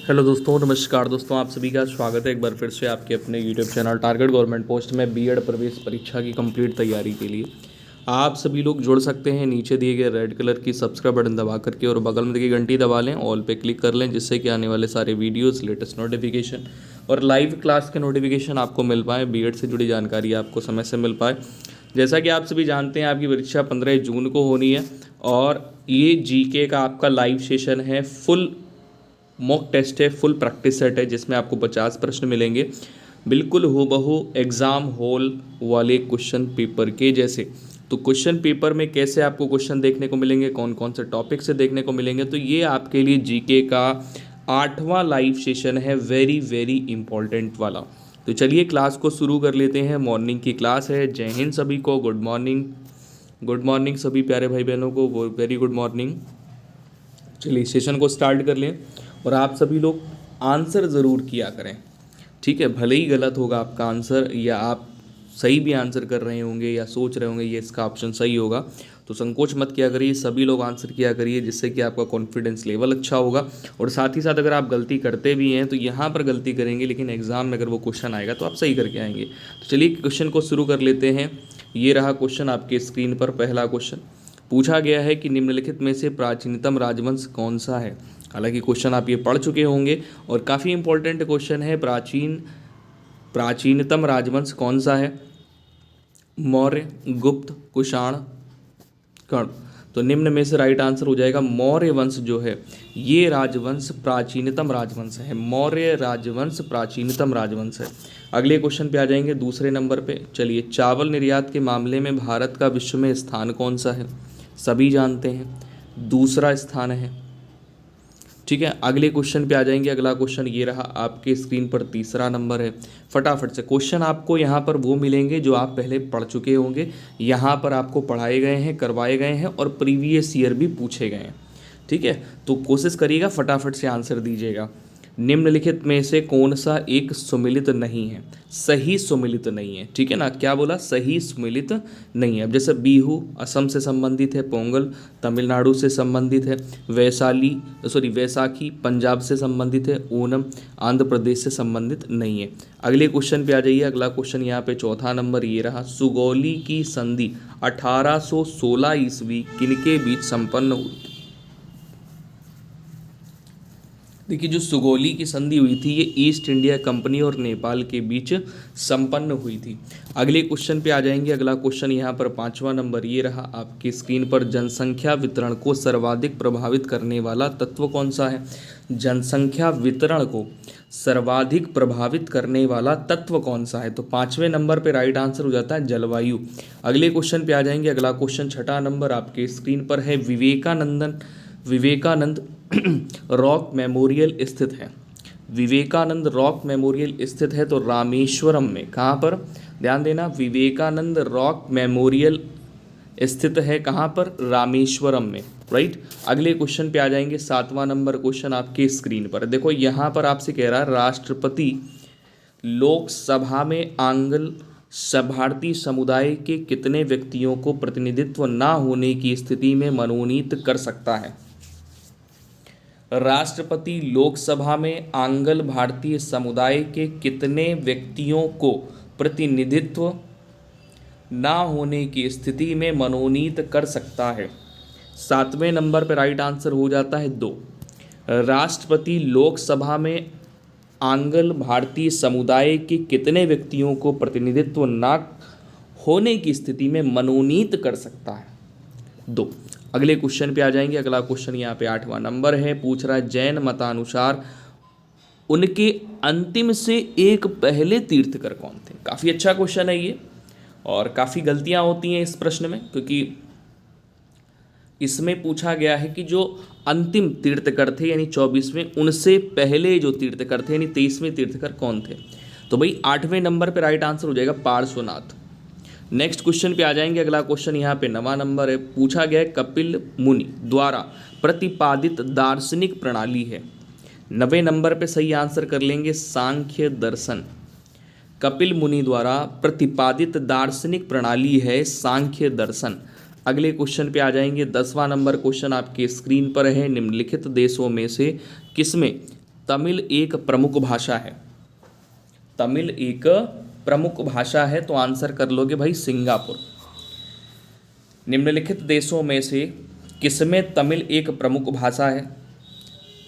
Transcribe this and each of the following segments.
Hello दोस्तों, नमस्कार दोस्तों। आप सभी का स्वागत है एक बार फिर से आपके अपने YouTube channel target government post में बीएड प्रवेश परीक्षा की कंप्लीट तैयारी के लिए। आप सभी लोग जुड़ सकते हैं नीचे दिए गए रेड कलर की सब्सक्राइब बटन दबा करके और बगल में देखिए घंटी दबा लें, ऑल पे क्लिक कर लें, जिससे कि आने वाले सारे वीडियोस, लेटेस्ट नोटिफिकेशन और लाइव क्लास के नोटिफिकेशन आपको मिल पाए, बीएड से जुड़ी जानकारी आपको समय से मिल पाए। जैसा कि आप सभी जानते हैं, आपकी परीक्षा 15 जून को होनी है और ये जीके का आपका लाइव सेशन है, फुल मॉक टेस्ट है, फुल प्रैक्टिस सेट है, जिसमें आपको 50 प्रश्न मिलेंगे, बिल्कुल हूबहू एग्ज़ाम हॉल वाले क्वेश्चन पेपर के जैसे। तो क्वेश्चन पेपर में कैसे आपको क्वेश्चन देखने को मिलेंगे, कौन कौन से टॉपिक से देखने को मिलेंगे, तो ये आपके लिए जीके का 8वां लाइव सेशन है, वेरी वेरी इंपॉर्टेंट वाला। तो चलिए क्लास को शुरू कर लेते हैं। मॉर्निंग की क्लास है। जय हिंद सभी को, गुड मॉर्निंग। गुड मॉर्निंग सभी प्यारे भाई बहनों को, वो वेरी गुड मॉर्निंग। चलिए सेशन को स्टार्ट कर लें और आप सभी लोग आंसर ज़रूर किया करें, ठीक है। भले ही गलत होगा आपका आंसर, या आप सही भी आंसर कर रहे होंगे या सोच रहे होंगे ये इसका ऑप्शन सही होगा, तो संकोच मत किया करिए, सभी लोग आंसर किया करिए, जिससे कि आपका कॉन्फिडेंस लेवल अच्छा होगा। और साथ ही साथ अगर आप गलती करते भी हैं तो यहाँ पर गलती करेंगे, लेकिन एग्जाम में अगर वो क्वेश्चन आएगा तो आप सही करके आएंगे। तो चलिए क्वेश्चन को शुरू कर लेते हैं। ये रहा क्वेश्चन आपके स्क्रीन पर। पहला क्वेश्चन पूछा गया है कि निम्नलिखित में से प्राचीनतम राजवंश कौन सा है। हालांकि क्वेश्चन आप ये पढ़ चुके होंगे और काफ़ी इंपॉर्टेंट क्वेश्चन है। प्राचीनतम राजवंश कौन सा है? मौर्य, गुप्त, कुषाण, कर्ण। तो निम्न में से राइट आंसर हो जाएगा मौर्य वंश जो है, ये राजवंश प्राचीनतम राजवंश है। मौर्य राजवंश प्राचीनतम राजवंश है। अगले क्वेश्चन पे आ जाएंगे, दूसरे नंबर पे। चलिए, चावल निर्यात के मामले में भारत का विश्व में स्थान कौन सा है? सभी जानते हैं, दूसरा स्थान है, ठीक है। अगले क्वेश्चन पे आ जाएंगे। अगला क्वेश्चन ये रहा आपके स्क्रीन पर, तीसरा नंबर है। फटाफट से क्वेश्चन आपको यहाँ पर वो मिलेंगे जो आप पहले पढ़ चुके होंगे, यहाँ पर आपको पढ़ाए गए हैं, करवाए गए हैं और प्रीवियस ईयर भी पूछे गए हैं, ठीक है। तो कोशिश करिएगा फटाफट से आंसर दीजिएगा। निम्नलिखित में से कौन सा एक सुमिलित नहीं है? सही सुमिलित नहीं है, ठीक है ना। क्या बोला? सही सुमिलित नहीं है। अब जैसे बिहू असम से संबंधित है, पोंगल तमिलनाडु से संबंधित है, वैसाखी पंजाब से संबंधित है, ओणम आंध्र प्रदेश से संबंधित नहीं है। अगले क्वेश्चन पे आ जाइए। अगला क्वेश्चन यहाँ पे चौथा नंबर ये रहा, सुगौली की संधि 1816 ईस्वी किनके बीच संपन्न हुई? देखिए, जो सुगौली की संधि हुई थी ये ईस्ट इंडिया कंपनी और नेपाल के बीच संपन्न हुई थी। अगले क्वेश्चन पे आ जाएंगे। अगला क्वेश्चन यहाँ पर 5वां नंबर ये रहा आपकी स्क्रीन पर, जनसंख्या वितरण को सर्वाधिक प्रभावित करने वाला तत्व कौन सा है? जनसंख्या वितरण को सर्वाधिक प्रभावित करने वाला तत्व कौन सा है? तो 5वें नंबर पे राइट आंसर हो जाता है जलवायु। अगले क्वेश्चन पे आ जाएंगे। अगला क्वेश्चन 6ठा नंबर आपके स्क्रीन पर है, विवेकानंद रॉक मेमोरियल स्थित है। विवेकानंद रॉक मेमोरियल स्थित है तो रामेश्वरम में। कहाँ पर? ध्यान देना, विवेकानंद रॉक मेमोरियल स्थित है कहाँ पर? रामेश्वरम में, राइट। अगले क्वेश्चन पे आ जाएंगे। 7वां नंबर क्वेश्चन आपके स्क्रीन पर। देखो यहाँ पर आपसे कह रहा है, राष्ट्रपति लोकसभा में आंग्ल भारतीय समुदाय के कितने व्यक्तियों को प्रतिनिधित्व ना होने की स्थिति में मनोनीत कर सकता है? राष्ट्रपति लोकसभा में आंग्ल भारतीय समुदाय के कितने व्यक्तियों को प्रतिनिधित्व ना होने की स्थिति में मनोनीत कर सकता है? 7वें नंबर पर राइट आंसर हो जाता है 2। राष्ट्रपति लोकसभा में आंग्ल भारतीय समुदाय के कितने व्यक्तियों को प्रतिनिधित्व ना होने की स्थिति में मनोनीत कर सकता है? 2। अगले क्वेश्चन पे आ जाएंगे। अगला क्वेश्चन यहाँ पे 8वां नंबर है, पूछ रहा है जैन मतानुसार उनके अंतिम से एक पहले तीर्थकर कौन थे? काफ़ी अच्छा क्वेश्चन है ये, और काफ़ी गलतियाँ होती हैं इस प्रश्न में, क्योंकि इसमें पूछा गया है कि जो अंतिम तीर्थकर थे यानी 24वें, उनसे पहले जो तीर्थकर थे यानी 23वें तीर्थकर कौन थे? तो भाई 8वें नंबर पर राइट आंसर हो जाएगा पार्श्वनाथ। नेक्स्ट क्वेश्चन पे आ जाएंगे। अगला क्वेश्चन यहाँ पे 9वां नंबर है, पूछा गया है कपिल मुनि द्वारा प्रतिपादित दार्शनिक प्रणाली है। 9वें नंबर पे सही आंसर कर लेंगे सांख्य दर्शन। कपिल मुनि द्वारा प्रतिपादित दार्शनिक प्रणाली है सांख्य दर्शन। अगले क्वेश्चन पे आ जाएंगे। 10वां नंबर क्वेश्चन आपके स्क्रीन पर है, निम्नलिखित देशों में से किसमें तमिल एक प्रमुख भाषा है? तमिल एक प्रमुख भाषा है तो आंसर कर लोगे भाई सिंगापुर। निम्नलिखित देशों में से किसमें तमिल एक प्रमुख भाषा है?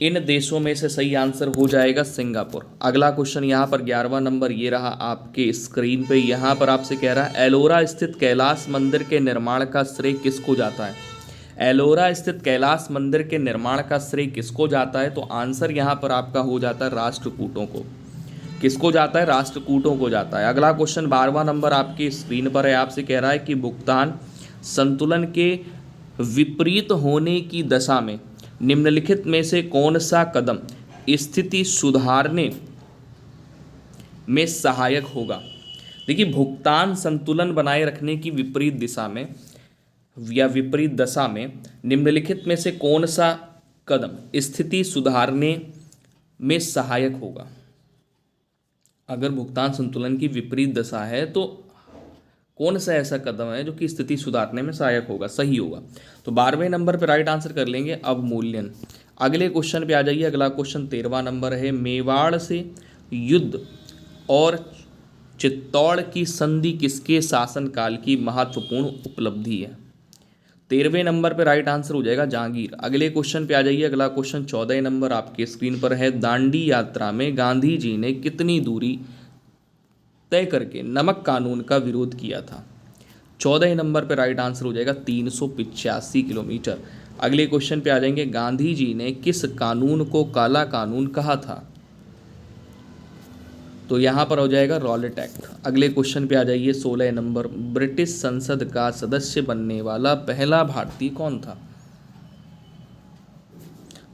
इन देशों में से सही आंसर हो जाएगा सिंगापुर। अगला क्वेश्चन यहाँ पर 11वां नंबर ये रहा आपके स्क्रीन पे। यहाँ पर आपसे कह रहा है एलोरा स्थित कैलाश मंदिर के निर्माण का श्रेय किसको जाता है? एलोरा स्थित कैलाश मंदिर के निर्माण का श्रेय किसको जाता है? तो आंसर यहाँ पर आपका हो जाता है राष्ट्रकूटों को। किसको जाता है? राष्ट्रकूटों को जाता है। अगला क्वेश्चन 12वां नंबर आपकी स्क्रीन पर है। आपसे कह रहा है कि भुगतान संतुलन के विपरीत होने की दशा में निम्नलिखित में से कौन सा कदम स्थिति सुधारने में सहायक होगा? देखिए, भुगतान संतुलन बनाए रखने की विपरीत दिशा में या विपरीत दशा में निम्नलिखित में से कौन सा कदम स्थिति सुधारने में सहायक होगा? अगर भुगतान संतुलन की विपरीत दशा है तो कौन सा ऐसा कदम है जो कि स्थिति सुधारने में सहायक होगा, सही होगा? तो 12वें नंबर पर राइट आंसर कर लेंगे अवमूल्यन। अगले क्वेश्चन पे आ जाइए। अगला क्वेश्चन 13वां नंबर है। मेवाड़ से युद्ध और चित्तौड़ की संधि किसके शासनकाल की महत्वपूर्ण उपलब्धि है? 13वें नंबर पर राइट आंसर हो जाएगा जहांगीर। अगले क्वेश्चन पे आ जाइए। अगला क्वेश्चन 14 नंबर आपके स्क्रीन पर है। दांडी यात्रा में गांधी जी ने कितनी दूरी तय करके नमक कानून का विरोध किया था? 14 नंबर पर राइट आंसर हो जाएगा 385 किलोमीटर। अगले क्वेश्चन पे आ जाएंगे। गांधी जी ने किस कानून को काला कानून कहा था? तो यहाँ पर हो जाएगा रॉलेट एक्ट। अगले क्वेश्चन पे आ जाइए 16 नंबर। ब्रिटिश संसद का सदस्य बनने वाला पहला भारतीय कौन था?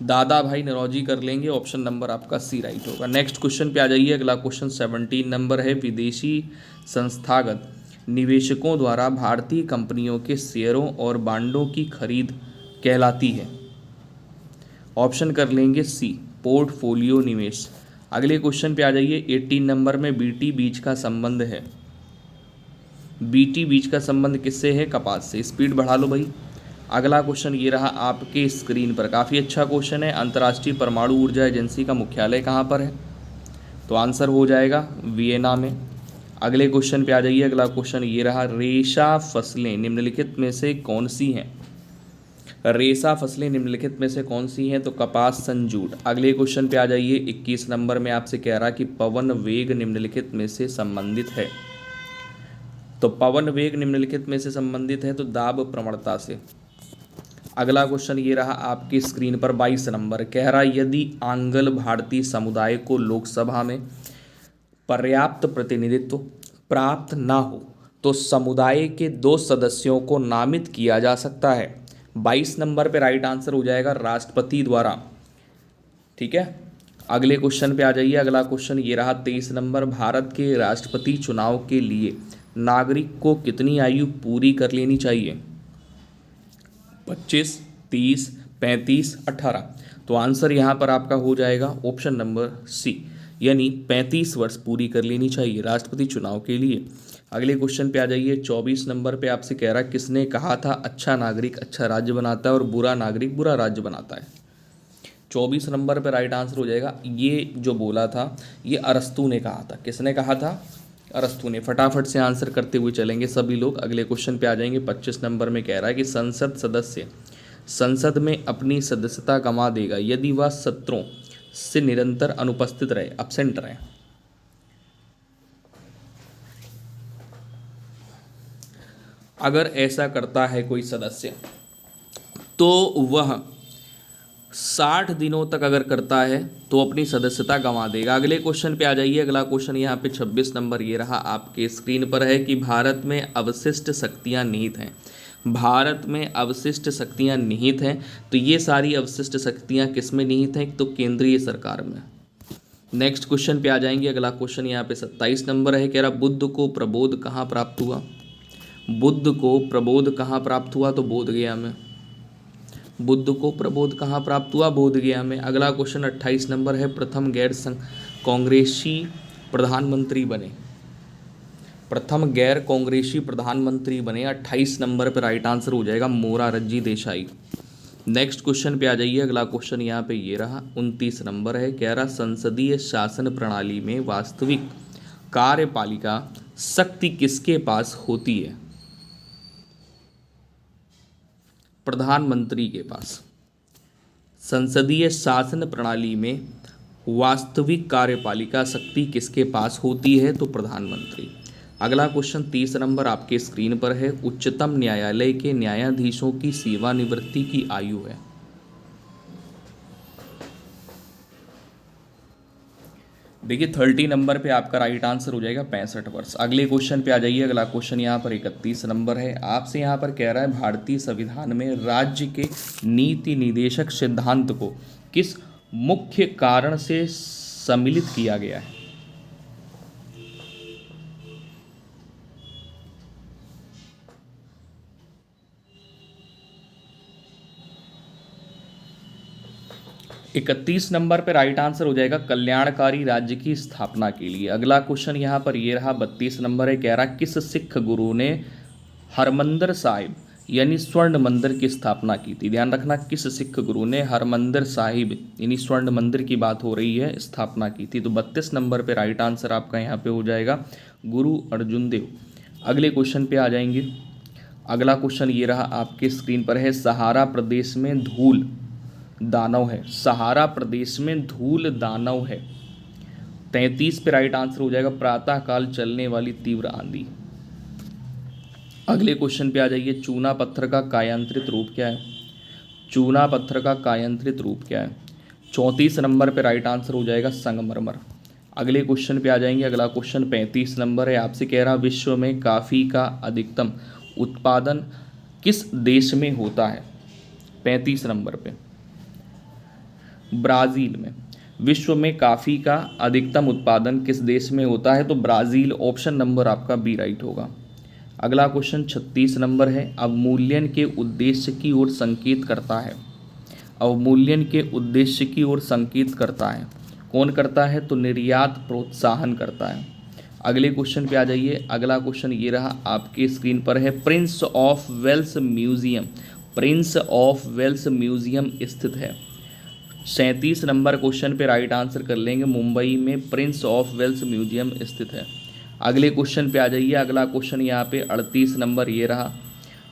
दादा भाई नौरोजी कर लेंगे। ऑप्शन नंबर आपका सी राइट होगा। नेक्स्ट क्वेश्चन पे आ जाइए। अगला क्वेश्चन 17 नंबर है। विदेशी संस्थागत निवेशकों द्वारा भारतीय कंपनियों के शेयरों और बांडों की खरीद कहलाती है? ऑप्शन कर लेंगे सी पोर्टफोलियो निवेश। अगले क्वेश्चन पे आ जाइए। 18 नंबर में बीटी बीज का संबंध है। बीटी बीज का संबंध किससे है? कपास से। स्पीड बढ़ा लो भाई। अगला क्वेश्चन ये रहा आपके स्क्रीन पर। काफ़ी अच्छा क्वेश्चन है। अंतर्राष्ट्रीय परमाणु ऊर्जा एजेंसी का मुख्यालय कहाँ पर है? तो आंसर हो जाएगा वियना में। अगले क्वेश्चन पे आ जाइए। अगला क्वेश्चन ये रहा। रेशा फसलें निम्नलिखित में से कौन सी हैं? रेशा फसलें निम्नलिखित में से कौन सी हैं? तो कपास, सन, जूट। अगले क्वेश्चन पे आ जाइए। 21 नंबर में आपसे कह रहा कि पवन वेग निम्नलिखित में से संबंधित है। तो पवन वेग निम्नलिखित में से संबंधित है तो दाब प्रवणता से। अगला क्वेश्चन ये रहा आपकी स्क्रीन पर 22 नंबर। कह रहा यदि आंग्ल भारतीय समुदाय को लोकसभा में पर्याप्त प्रतिनिधित्व प्राप्त ना हो तो समुदाय के 2 सदस्यों को नामित किया जा सकता है। 22 नंबर पे राइट आंसर हो जाएगा राष्ट्रपति द्वारा। ठीक है। अगले क्वेश्चन पे आ जाइए। अगला क्वेश्चन ये रहा 23 नंबर। भारत के राष्ट्रपति चुनाव के लिए नागरिक को कितनी आयु पूरी कर लेनी चाहिए? 25, 30, 35, 18। तो आंसर यहाँ पर आपका हो जाएगा ऑप्शन नंबर सी, यानी 35 वर्ष पूरी कर लेनी चाहिए राष्ट्रपति चुनाव के लिए। अगले क्वेश्चन पे आ जाइए। 24 नंबर पे आपसे कह रहा है किसने कहा था अच्छा नागरिक अच्छा राज्य बनाता है और बुरा नागरिक बुरा राज्य बनाता है? 24 नंबर पे राइट आंसर हो जाएगा। ये जो बोला था ये अरस्तू ने कहा था। किसने कहा था? अरस्तू ने। फटाफट से आंसर करते हुए चलेंगे सभी लोग। अगले क्वेश्चन पे आ जाएंगे। 25 नंबर में कह रहा है कि संसद सदस्य संसद में अपनी सदस्यता गंवा देगा यदि वह सत्रों से निरंतर अनुपस्थित रहे, एब्सेंट रहे। अगर ऐसा करता है कोई सदस्य तो वह 60 दिनों तक अगर करता है तो अपनी सदस्यता गंवा देगा। अगले क्वेश्चन पे आ जाइए। अगला क्वेश्चन यहाँ पे 26 नंबर ये रहा आपके स्क्रीन पर है कि भारत में अवशिष्ट शक्तियाँ निहित हैं। भारत में अवशिष्ट शक्तियाँ निहित हैं तो ये सारी अवशिष्ट शक्तियाँ किस में निहित हैं? तो केंद्रीय सरकार में। नेक्स्ट क्वेश्चन पे आ जाएंगे। अगला क्वेश्चन यहाँ पे 27 नंबर है। कह रहा बुद्ध को प्रबोध कहाँ प्राप्त हुआ? बुद्ध को प्रबोध कहाँ प्राप्त हुआ? तो बोध गया में। बुद्ध को प्रबोध कहाँ प्राप्त हुआ? बोध गया में। अगला क्वेश्चन 28 नंबर है। प्रथम गैर कांग्रेसी प्रधानमंत्री बने। प्रथम गैर कांग्रेसी प्रधानमंत्री बने। 28 नंबर पर राइट आंसर हो जाएगा मोरारजी देसाई। नेक्स्ट क्वेश्चन पे आ जाइए। अगला क्वेश्चन यहाँ पे ये रहा, 29 नंबर है, कह रहा संसदीय शासन प्रणाली में वास्तविक कार्यपालिका शक्ति किसके पास होती है? प्रधानमंत्री के पास। संसदीय शासन प्रणाली में वास्तविक कार्यपालिका शक्ति किसके पास होती है? तो प्रधानमंत्री। अगला क्वेश्चन 30 नंबर आपके स्क्रीन पर है, उच्चतम न्यायालय के न्यायाधीशों की सेवानिवृत्ति की आयु है। देखिए 30 नंबर पे आपका राइट आंसर हो जाएगा 65 वर्ष। अगले क्वेश्चन पे आ जाइए। अगला क्वेश्चन यहाँ पर 31 नंबर है, आपसे यहाँ पर कह रहा है भारतीय संविधान में राज्य के नीति निदेशक सिद्धांत को किस मुख्य कारण से सम्मिलित किया गया है? इकतीस नंबर पे राइट आंसर हो जाएगा कल्याणकारी राज्य की स्थापना के लिए। अगला क्वेश्चन यहाँ पर ये रहा 32 नंबर है, कह रहा किस सिख गुरु ने हरमंदिर साहिब यानी स्वर्ण मंदिर की स्थापना की थी? ध्यान रखना, किस सिख गुरु ने हरमंदिर साहिब यानी स्वर्ण मंदिर की बात हो रही है, स्थापना की थी। तो 32 नंबर पे राइट आंसर आपका यहाँ पे हो जाएगा गुरु अर्जुन देव। अगले क्वेश्चन पे आ जाएंगे। अगला क्वेश्चन ये रहा आपके स्क्रीन पर है, सहारा प्रदेश में धूल दानव है। सहारा प्रदेश में धूल दानव है। 33 पे राइट आंसर हो जाएगा प्रातः काल चलने वाली तीव्र आंधी। अगले क्वेश्चन पे आ जाइए, चूना पत्थर का कायांतरित रूप क्या है? चूना पत्थर का कायांतरित रूप क्या है? 34 नंबर पे राइट आंसर हो जाएगा संगमरमर। अगले क्वेश्चन पे आ जाएंगे। अगला क्वेश्चन 35 नंबर है, आपसे कह रहा विश्व में कॉफ़ी का अधिकतम उत्पादन किस देश में होता है? 35 नंबर पे ब्राज़ील में। विश्व में कॉफ़ी का अधिकतम उत्पादन किस देश में होता है? तो ब्राज़ील। ऑप्शन नंबर आपका बी राइट होगा। अगला क्वेश्चन 36 नंबर है, अवमूल्यन के उद्देश्य की ओर संकेत करता है। अवमूल्यन के उद्देश्य की ओर संकेत करता है, कौन करता है? तो निर्यात प्रोत्साहन करता है। अगले क्वेश्चन पे आ जाइए। अगला क्वेश्चन ये रहा आपके स्क्रीन पर है, Prince of Wales Museum. Prince of Wales Museum स्थित है। 37 नंबर क्वेश्चन पे राइट आंसर कर लेंगे, मुंबई में प्रिंस ऑफ वेल्स म्यूजियम स्थित है। अगले क्वेश्चन पे आ जाइए। अगला क्वेश्चन यहाँ पे 38 नंबर ये रहा,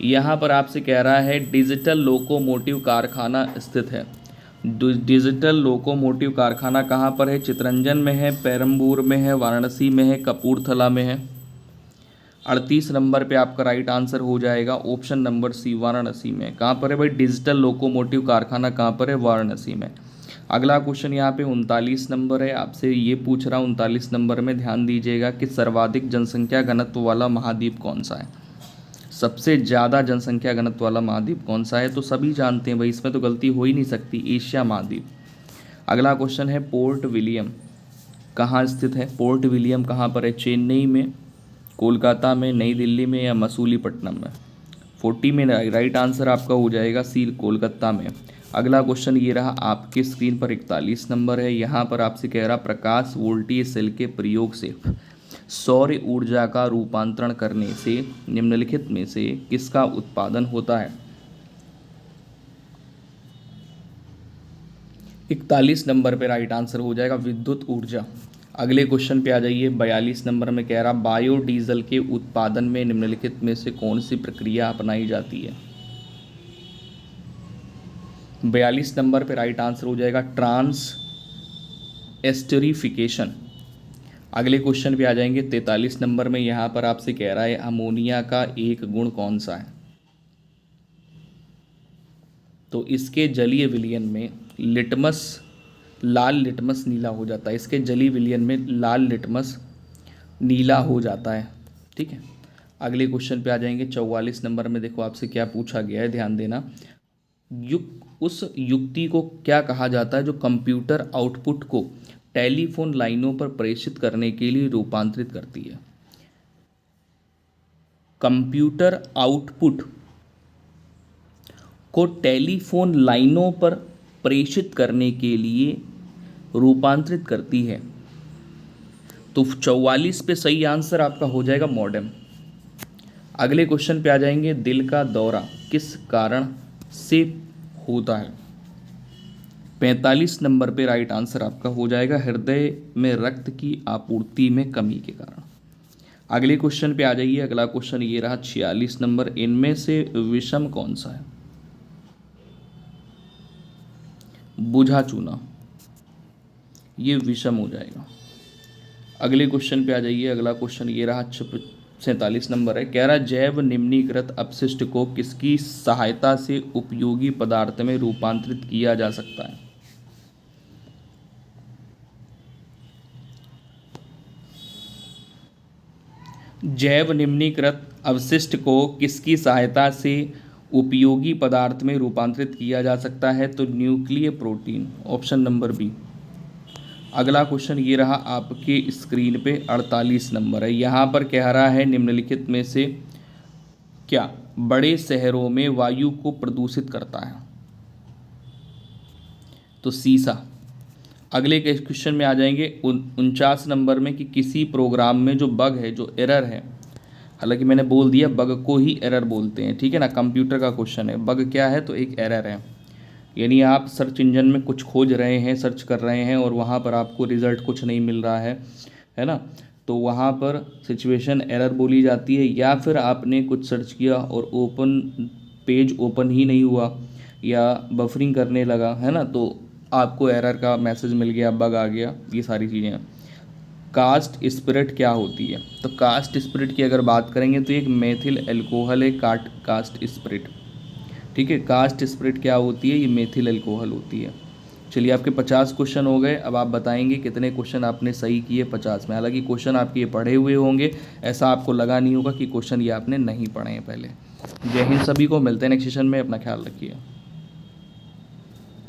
यहाँ पर आपसे कह रहा है डिजिटल लोकोमोटिव कारखाना स्थित है। डिजिटल लोकोमोटिव कारखाना कहाँ पर है? चितरंजन में है, पेरम्बूर में है, वाराणसी में है, कपूरथला में है। 38 नंबर पे आपका राइट आंसर हो जाएगा ऑप्शन नंबर सी, वाराणसी में। कहाँ पर है भाई डिजिटल लोकोमोटिव कारखाना? कहाँ पर है? वाराणसी में। अगला क्वेश्चन यहाँ पे 39 नंबर है, आपसे ये पूछ रहा हूँ 39 नंबर में ध्यान दीजिएगा कि सर्वाधिक जनसंख्या घनत्व वाला महाद्वीप कौन सा है? सबसे ज़्यादा जनसंख्या घनत्व वाला महाद्वीप कौन सा है? तो सभी जानते हैं भाई, इसमें तो गलती हो ही नहीं सकती, एशिया महाद्वीप। अगला क्वेश्चन है पोर्ट विलियम कहाँ स्थित है? पोर्ट विलियम कहाँ पर है? चेन्नई में, कोलकाता में, नई दिल्ली में या मसूलीपट्टनम में? 40 में राइट आंसर आपका हो जाएगा सी, कोलकाता में। अगला क्वेश्चन ये रहा आपके स्क्रीन पर 41 नंबर है, यहाँ पर आपसे कह रहा प्रकाश वोल्टीय सेल के प्रयोग से सौर ऊर्जा का रूपांतरण करने से निम्नलिखित में से किसका उत्पादन होता है? 41 नंबर पे राइट आंसर हो जाएगा विद्युत ऊर्जा। अगले क्वेश्चन पे आ जाइए। 42 नंबर में कह रहा बायोडीजल के उत्पादन में निम्नलिखित में से कौन सी प्रक्रिया अपनाई जाती है? 42 नंबर पे राइट आंसर हो जाएगा ट्रांस एस्टरिफिकेशन। अगले क्वेश्चन पे आ जाएंगे 43 नंबर में, यहाँ पर आपसे कह रहा है अमोनिया का एक गुण कौन सा है? तो इसके जलीय विलयन में लिटमस, लाल लिटमस नीला हो जाता है। इसके जलीय विलयन में लाल लिटमस नीला हो जाता है। ठीक है। अगले क्वेश्चन पे आ जाएंगे 44 नंबर में, देखो आपसे क्या पूछा गया है, ध्यान देना। उस युक्ति को क्या कहा जाता है जो कंप्यूटर आउटपुट को टेलीफोन लाइनों पर प्रेषित करने के लिए रूपांतरित करती है? कंप्यूटर आउटपुट को टेलीफोन लाइनों पर प्रेषित करने के लिए रूपांतरित करती है। तो 44 पे सही आंसर आपका हो जाएगा मॉडेम। अगले क्वेश्चन पे आ जाएंगे, दिल का दौरा किस कारण से होता है। 45 नंबर पे राइट आंसर आपका हो जाएगा हृदय में रक्त की आपूर्ति में कमी के कारण। अगले क्वेश्चन पे आ जाइए। अगला क्वेश्चन ये रहा 46 नंबर, इनमें से विषम कौन सा है? बुझा चूना, ये विषम हो जाएगा। अगले क्वेश्चन पे आ जाइए। अगला क्वेश्चन ये रहा 47 नंबर है, कह रहा जैव निम्नीकृत अपशिष्ट को किसकी सहायता से उपयोगी पदार्थ में रूपांतरित किया जा सकता है? जैव निम्नीकृत अवशिष्ट को किसकी सहायता से उपयोगी पदार्थ में रूपांतरित किया जा सकता है? तो nuclear protein, option number B. अगला क्वेश्चन ये रहा आपके स्क्रीन पे 48 नंबर है। यहाँ पर कह रहा है निम्नलिखित में से क्या बड़े शहरों में वायु को प्रदूषित करता है? तो सीसा। अगले क्वेश्चन में आ जाएंगे 49 नंबर में कि किसी प्रोग्राम में जो बग है, जो एरर है, हालांकि मैंने बोल दिया बग को ही एरर बोलते हैं, ठीक है ना, कंप्यूटर का क्वेश्चन है। बग क्या है? तो एक एरर है, यानी आप सर्च इंजन में कुछ खोज रहे हैं, सर्च कर रहे हैं और वहाँ पर आपको रिज़ल्ट कुछ नहीं मिल रहा है ना, तो वहाँ पर सिचुएशन एरर बोली जाती है। या फिर आपने कुछ सर्च किया और पेज ओपन ही नहीं हुआ या बफरिंग करने लगा, है ना, तो आपको एरर का मैसेज मिल गया, बग आ गया, ये सारी चीज़ें हैं। कास्ट स्पिरिट क्या होती है? तो कास्ट स्पिरिट की अगर बात करेंगे तो एक मेथिल एल्कोहल है कास्ट स्पिरिट, ठीक है। कास्ट स्पिरिट क्या होती है? ये मेथिल एल्कोहल होती है। चलिए, आपके 50 क्वेश्चन हो गए। अब आप बताएंगे कितने क्वेश्चन आपने सही किए 50 में। हालांकि क्वेश्चन आपके ये पढ़े हुए होंगे, ऐसा आपको लगा नहीं होगा कि क्वेश्चन ये आपने नहीं पढ़े हैं पहले। जय हिंद सभी को, मिलते हैं नेक्स्ट सेशन में, अपना ख्याल रखिए।